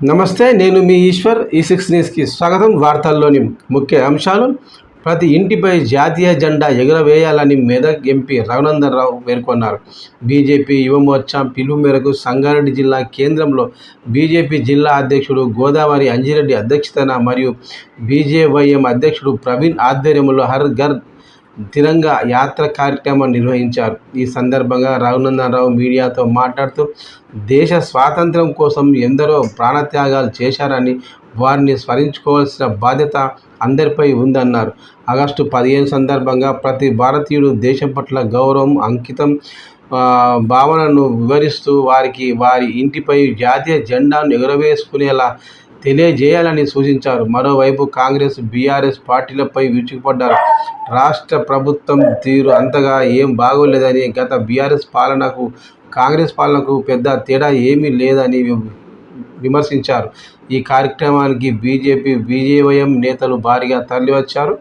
నమస్తే, నేను మీ ఈశ్వర్. ఈ6 న్యూస్కి స్వాగతం. వార్తల్లోని ముఖ్య అంశాలు. ప్రతి ఇంటిపై జాతీయ జెండా ఎగురవేయాలని మెదక్ ఎంపీ రఘునందన్ రావు పేర్కొన్నారు. బీజేపీ యువమోర్చా పిలుపు మేరకు సంగారెడ్డి జిల్లా కేంద్రంలో బీజేపీ జిల్లా అధ్యక్షుడు గోదావరి అంజిరెడ్డి అధ్యక్షతన మరియు బీజేవైఎం అధ్యక్షుడు ప్రవీణ్ ఆధ్వర్యంలో హర్ ఘర్ తిరంగా యాత్ర కార్యక్రమం నిర్వహించారు. ఈ సందర్భంగా రఘునందన్ రావు మీడియాతో మాట్లాడుతూ, దేశ స్వాతంత్ర్యం కోసం ఎందరో ప్రాణత్యాగాలు చేశారని, వారిని స్మరించుకోవాల్సిన బాధ్యత అందరిపై ఉందన్నారు. ఆగస్టు 15 సందర్భంగా ప్రతి భారతీయుడు దేశం పట్ల గౌరవం, అంకితం భావనను వివరిస్తూ వారి ఇంటిపై జాతీయ జెండాను ఎగురవేసుకునేలా తెలియజేయాలని సూచించారు. మరోవైపు కాంగ్రెస్, బీఆర్ఎస్ పార్టీలపై విరుచుకుపడ్డారు. రాష్ట్ర ప్రభుత్వం తీరు అంతగా ఏం బాగోలేదని, గత బీఆర్ఎస్ పాలనకు కాంగ్రెస్ పాలనకు పెద్ద తేడా ఏమీ లేదని విమర్శించారు. ఈ కార్యక్రమానికి బీజేపీ, బీజేవైఎం నేతలు భారీగా తరలివచ్చారు.